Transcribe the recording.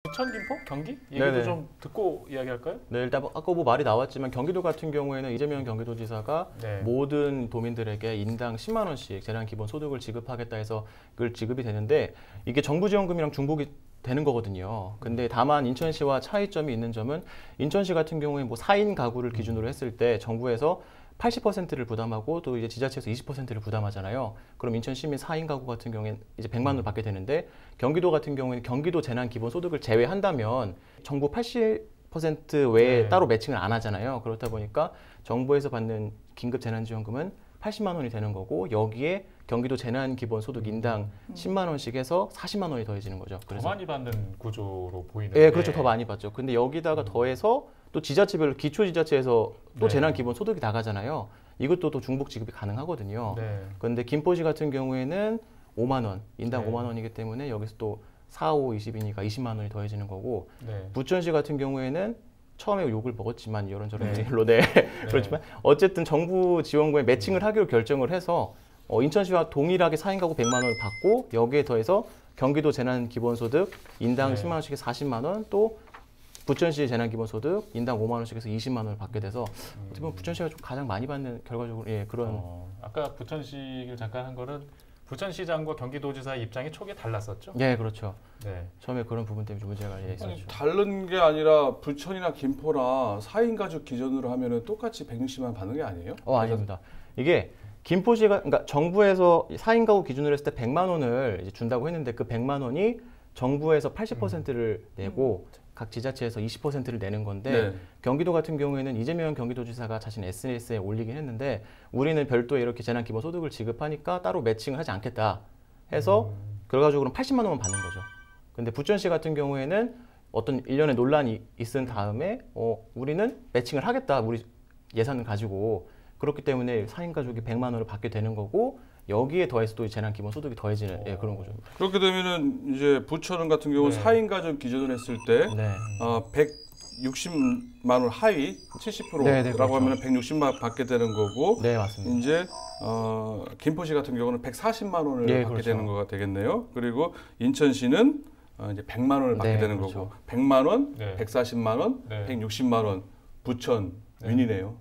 부천, 김포, 경기 얘기도 네네. 좀 듣고 이야기할까요? 네, 일단 아까 뭐 말이 나왔지만 경기도 같은 경우에는 이재명 경기도지사가 네. 모든 도민들에게 인당 10만 원씩 재난 기본 소득을 지급하겠다 해서 그걸 지급이 되는데 이게 정부 지원금이랑 중복이 되는 거거든요. 근데 다만 인천시와 차이점이 있는 점은 인천시 같은 경우에 뭐 4인 가구를 기준으로 했을 때 정부에서 80%를 부담하고 또 이제 지자체에서 20%를 부담하잖아요. 그럼 인천 시민 4인 가구 같은 경우에는 이제 100만 원을 받게 되는데 경기도 같은 경우에는 경기도 재난 기본 소득을 제외한다면 정부 80% 외에 네. 따로 매칭을 안 하잖아요. 그렇다 보니까 정부에서 받는 긴급 재난지원금은 80만 원이 되는 거고 여기에 경기도 재난 기본 소득 인당 10만 원씩 해서 40만 원이 더해지는 거죠. 더 많이 받는 구조로 보이는데. 예, 그렇죠. 더 많이 받죠. 근데 여기다가 더해서 또 지자체별로 기초지자체에서 또 네. 재난 기본 소득이 나가잖아요. 이것도 또 중복 지급이 가능하거든요. 네. 그런데 김포시 같은 경우에는 5만 원, 인당 네. 5만 원이기 때문에 여기서 또 4, 5, 20이니까 20만 원이 더해지는 거고 네. 부천시 같은 경우에는 처음에 욕을 먹었지만 이런저런 네. 일로 네. 그렇지만 어쨌든 정부 지원금에 매칭을 하기로 결정을 해서 인천시와 동일하게 4인 가구 100만 원을 받고 여기에 더해서 경기도 재난기본소득 인당 네. 10만 원씩에서 40만 원 또 부천시 재난기본소득 인당 5만 원씩에서 20만 원을 받게 돼서 어떻게 보면 부천시가 좀 가장 많이 받는 결과적으로 예, 그런 아까 부천시 얘기를 잠깐 한 거는 부천시장과 경기도지사의 입장이 초기에 달랐었죠? 예, 그렇죠. 네. 처음에 그런 부분 때문에 좀 문제가 아니, 있었죠. 다른 게 아니라 부천이나 김포나 4인 가족 기준으로 하면은 똑같이 160만 받는 게 아니에요? 아닙니다. 이게 김포시가 그러니까 정부에서 4인 가구 기준으로 했을 때 100만 원을 이제 준다고 했는데 그 100만 원이 정부에서 80%를 내고 각 지자체에서 20%를 내는 건데 네. 경기도 같은 경우에는 이재명 경기도지사가 자신 SNS에 올리긴 했는데 우리는 별도의 이렇게 재난기본소득을 지급하니까 따로 매칭을 하지 않겠다 해서 결과적으로는 80만 원만 받는 거죠. 근데 부천시 같은 경우에는 어떤 일련의 논란이 있은 다음에 우리는 매칭을 하겠다. 우리 예산을 가지고 그렇기 때문에 4인 가족이 100만 원을 받게 되는 거고 여기에 더해서 또 재난기본소득이 더해지는 예, 그런 거죠. 그렇게 되면은 이제 부천 같은 경우 네. 4인 가족 기준으로 했을 때 네. 160만 원 하위 70%라고 네, 네, 그렇죠. 하면 160만 원 받게 되는 거고 네, 맞습니다. 이제 김포시 같은 경우는 140만 원을 예, 받게 그렇죠. 되는 거가 되겠네요. 그리고 인천시는 이제 100만 원을 받게 네, 되는 그렇죠. 거고 100만 원, 네. 140만 원, 네. 160만 원 부천 윈이네요.